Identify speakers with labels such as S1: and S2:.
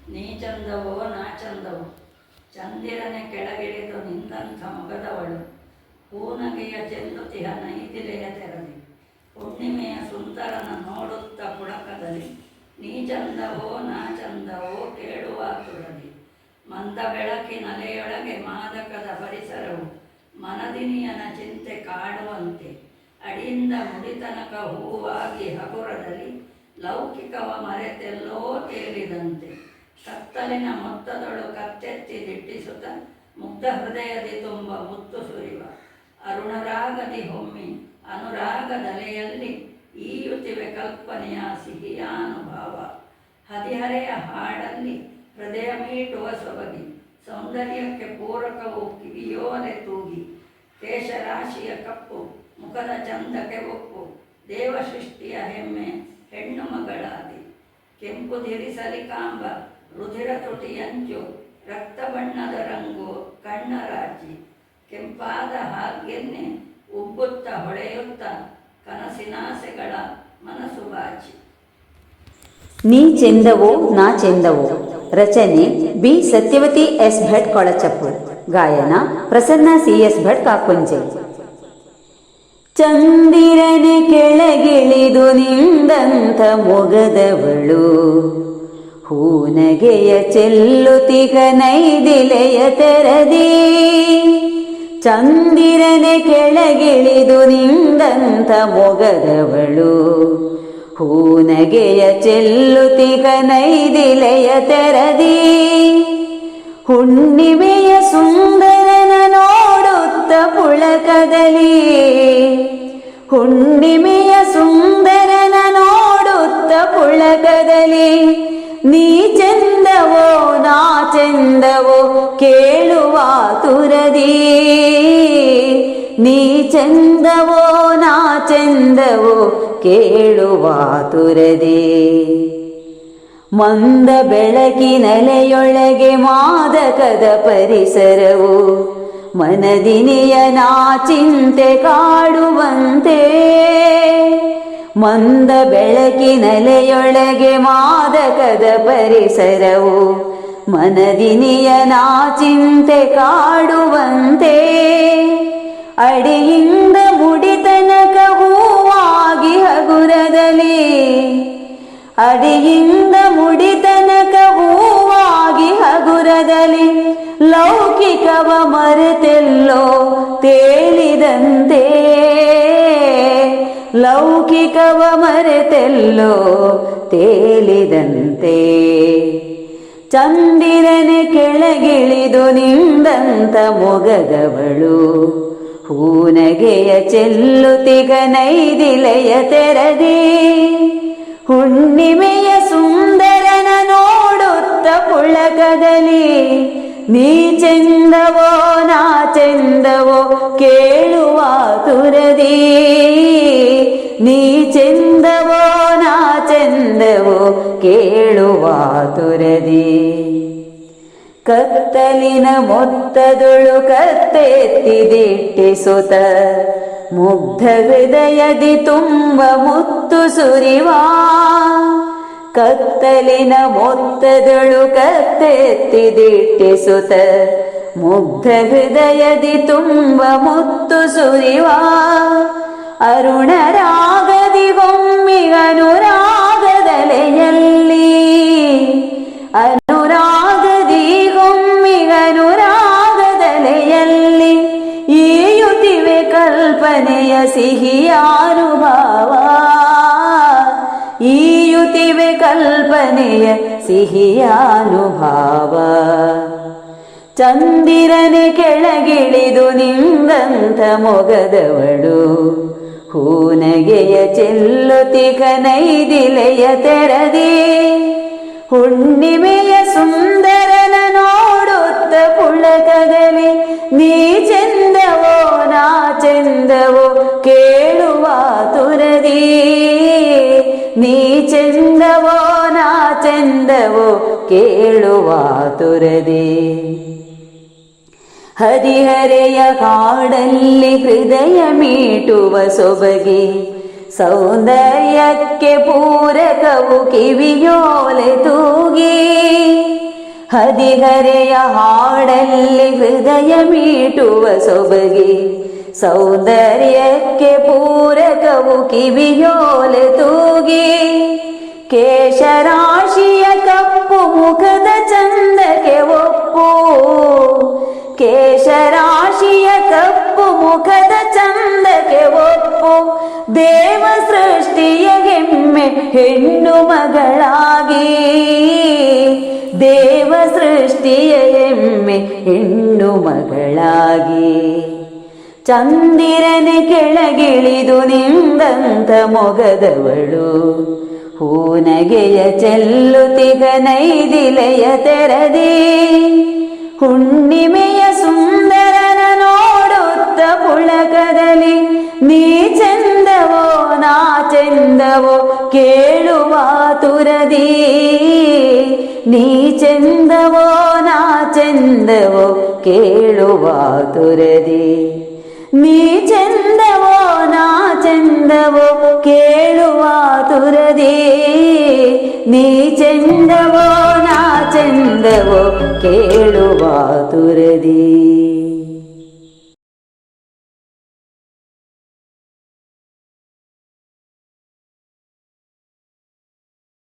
S1: ನೀ ಚಂದವೋ ನಾ ಚಂದವೋ ಚಂದಿರನೆ ಕೆಳಗಿಳಿದು ನಿಂದಂಥ ಮೊಗದವಳು ಹೂನಗೆಯ ಚೆಲ್ಲುತಿಹ ನೈದಿಲೆಯ ತೆರದಿ ಹುಣ್ಣಿಮೆಯ ಸುಂದರನ ನೋಡುತ್ತ ಪುಳಕದಲ್ಲಿ ನೀ ಚಂದವೋ ನಾ ಚಂದವೋ ಕೇಳುವ ತುರದಿ ಮಂದ ಬೆಳಕಿನಲೆಯೊಳಗೆ ಮಾದಕದ ಪರಿಸರವು ಮನದಿನಿಯನ ಚಿಂತೆ ಕಾಡುವಂತೆ ಅಡಿಯಿಂದ ಮುಡಿತನಕ ಹೂವಾಗಿ ಹಗುರದಲ್ಲಿ ಲೌಕಿಕವ ಮರೆತೆಲ್ಲೋ ತೇಲಿದಂತೆ ಕತ್ತಲಿನ ಮೊತ್ತದೊಳು ಕತ್ತೆತ್ತಿ ದಿಟ್ಟಿಸುತ್ತ ಮುಗ್ಧ ಹೃದಯದಿ ತುಂಬ ಮುತ್ತು ಸುರಿವ ಅರುಣರಾಗದಿ ಹೊಮ್ಮಿ ಅನುರಾಗದಲೆಯಲ್ಲಿ ಈಯುತ್ತಿವೆ ಕಲ್ಪನೆಯ ಸಿಹಿಯ ಅನುಭವ ಹದಿಹರೆಯ ಹಾಡಲ್ಲಿ ಹೃದಯ ಮೀಟುವ ಸೊಬಗಿ ಸೌಂದರ್ಯಕ್ಕೆ ಪೂರಕವು ಕಿವಿಯೋಲೆ ತೂಗಿ ಕೇಶರಾಶಿಯ ಕಪ್ಪು ಮುಖದ ಚಂದಕ್ಕೆ ಒಪ್ಪು ದೇವಸೃಷ್ಟಿಯ ಹೆಮ್ಮೆ ಹೆಣ್ಣು ಮಗಳಾದಿ ಕೆಂಪು ಧಿರಿಸಲಿಕಾಂಬ ರುಧಿರ ತುಟಿಯಂಚು ರಕ್ತ ಬಣ್ಣದ ರಂಗು ಕಣ್ಣರಾಜಿ ಕೆಂಪಾದ ಹಾಗೆನ್ನೆ ಉಬ್ಬುತ್ತ ಹೊಳೆಯುತ್ತ ಕನಸಿನಾಸೆಗಳ ಮನಸ್ಸು ಬಾಚಿ.
S2: ನೀ ಚೆಂದವೋ ನಾ ಚೆಂದವೋ ರಚನೆ ಬಿ ಸತ್ಯವತಿ ಎಸ್ ಭಟ್ ಕೊಳಚಪ್ಪು ಗಾಯನ ಪ್ರಸನ್ನ ಸಿ ಎಸ್ ಭಟ್ ಕಾಕುಂಜೆ. ಚಂದಿರನೆ ಕೆಳಗಿಳಿದು ನಿಂದಂಥ ಮೊಗದವಳು ಹೂನಗೆಯ ಚೆಲ್ಲುತಿಗ ನೈದಿಲೆಯ ತೆರದಿ ಚಂದಿರನೆ ಕೆಳಗಿಳಿದು ನಿಂದಂಥ ಮೊಗದವಳು ಹೂನಗೆಯ ಚೆಲ್ಲುತಿಗ ನೈದಿಲೆಯ ತೆರದಿ ಹುಣ್ಣಿಮೆಯ ಸುಂದರನ ನೋಡುತ್ತ ಪುಳಕದಲ್ಲಿ ಹುಣ್ಣಿಮೆಯ ಸುಂದರನ ನೋಡುತ್ತ ಪುಳಕದಲ್ಲಿ ನೀ ಚೆಂದವೋ ನಾ ಚೆಂದವೋ ಕೇಳುವ ತುರದಿ ನೀ ಚೆಂದವೋ ನಾ ಚೆಂದವೋ ಕೇಳುವ ತುರದಿ ಮಂದ ಬೆಳಕಿನಲೆಯೊಳಗೆ ಮಾದಕದ ಪರಿಸರವು ಮನದಿನಿಯನ ಚಿಂತೆ ಕಾಡುವಂತೆ ಮಂದ ಬೆಳಕಿನಲೆಯೊಳಗೆ ಮಾದಕದ ಪರಿಸರವು ಮನದಿನಿಯನ ಚಿಂತೆ ಕಾಡುವಂತೆ ಅಡಿಯಿಂದ ಮುಡಿತನಕ ಹೂವಾಗಿ ಹಗುರದಲ್ಲಿ ಅಡಿಯಿಂದ ಮುಡಿತನಕ ಹೂವಾಗಿ ಹಗುರದಲ್ಲಿ ಲೌಕಿಕವ ಮರೆತೆಲ್ಲೋ ತೇಲಿದಂತೆ ಲೌಕಿಕವ ಮರೆತೆಲ್ಲೋ ತೇಲಿದಂತೆ ಚಂದಿರನೆ ಕೆಳಗಿಳಿದು ನಿಂದಂಥ ಮೊಗದವಳು ಹೂನಗೆಯ ಚೆಲ್ಲುತಿಗ ನೈದಿಲೆಯ ತೆರದಿ ಹುಣ್ಣಿಮೆಯ ಸುಂದರನ ನೋಡುತ್ತ ಪುಳಕದಲ್ಲಿ ನೀ ಚೆಂದವೋ ನಾ ಚೆಂದವೋ ಕೇಳುವ ತುರದಿ ನೀ ಚೆಂದವೋ ನಾ ಚೆಂದವೋ ಕೇಳುವ ತುರದಿ ಕತ್ತಲಿನ ಮೊತ್ತದೊಳು ಕತ್ತೆತ್ತಿ ದಿಟ್ಟಿಸುತ್ತ ಮುಗ್ಧ ಹೃದಯದಿ ತುಂಬ ಮುತ್ತು ಸುರಿವ ಕತ್ತಲಿನ ಮೊತ್ತದೊಳು ಕತ್ತೆತ್ತಿ ದಿಟ್ಟಿಸುತ್ತ ಮುಗ್ಧ ಹೃದಯದಿ ತುಂಬ ಮುತ್ತು ಸುರಿವ ಅರುಣರಾಗದಿ ಹೊಮ್ಮಿ ಅನುರಾಗದಲೆಯಲ್ಲಿ ಅನುರಾಗದಿ ಹೊಮ್ಮಿ ಅನುರಾಗದಲೆಯಲ್ಲಿ ಈಯುತ್ತಿವೆ ಕಲ್ಪನೆಯ ಸಿಹಿಯ ಅನುಭವ ಈಯುತ್ತಿವೆ ಕಲ್ಪನೆಯ ಸಿಹಿಯ ಅನುಭವ ಚಂದಿರನೆ ಕೆಳಗಿಳಿದು ನಿಂದಂಥ ಮೊಗದವಳು ಹೂನಗೆಯ ಚೆಲ್ಲುತಿಗ ನೈದಿಲೆಯ ತೆರದಿ ಹುಣ್ಣಿಮೆಯ ಸುಂದರನ ನೋಡುತ್ತ ಪುಳಕದಲ್ಲಿ ನೀ ಚೆಂದವೋ ನಾ ಚೆಂದವೋ ಕೇಳುವ ತುರದಿ ನೀ ಚೆಂದವೋ ನಾ ಚೆಂದವೋ ಕೇಳುವ ತುರದಿ ಹರಿಹರೆಯ ಕಾಡಲ್ಲಿ ಹೃದಯ ಮೀಟುವ ಸೊಬಗಿ ಸೌಂದರ್ಯಕ್ಕೆ ಪೂರಕವು ಕಿವಿಯೋಲೆ ತೂಗಿ ಹದಿಹರೆಯ ಹಾಡಲ್ಲಿ ಹೃದಯ ಮೀಟುವ ಸೊಬಗಿ, ಸೌಂದರ್ಯಕ್ಕೆ ಪೂರಕವು ಕಿವಿಯೋಲೆ ತೂಗಿ, ಕೇಶರಾಶಿಯ ಕಪ್ಪು ಮುಖದ ಚಂದಕ್ಕೆ ಒಪ್ಪು, ಕೇಶರಾಶಿಯ ಕಪ್ಪು ಮುಖದ ಚಂದಕ್ಕೆ ಒಪ್ಪು, ದೇವ ಸೃಷ್ಟಿಯ ಹೆಮ್ಮೆ ಹೆಣ್ಣು ಮಗಳಾಗಿ, ದೇವ ಸೃಷ್ಟಿಯ ಹೆಮ್ಮೆ ಹೆಣ್ಣು ಮಗಳಾಗಿ. ಚಂದಿರನೆ ಕೆಳಗಿಳಿದು ನಿಂದಂತ ಮೊಗದವಳು, ಹೂನಗೆಯ ಚೆಲ್ಲುತಿಗ ನೈದಿಲೆಯ ತೆರದಿ, ಹುಣ್ಣಿಮೆಯ ಸುಂದರನ ನೋಡುತ್ತ ಪುಳಕದಲ್ಲಿ, ನೀ ಚಂದವೋ ನಾ ಚಂದವೋ ಕೇಳುವ ತುರದಿ, ನೀ ಚಂದವೋ ನಾ ಚಂದವೋ ಕೇಳುವ ತುರದಿ, ನೀ ಚಂದವೋ ನಾ ಚಂದವೋ ಕೇಳುವ ತುರದಿ, ನೀ ಚಂದವೋ ನಾ ಚಂದವೋ ಕೇಳುವ ತುರದಿ.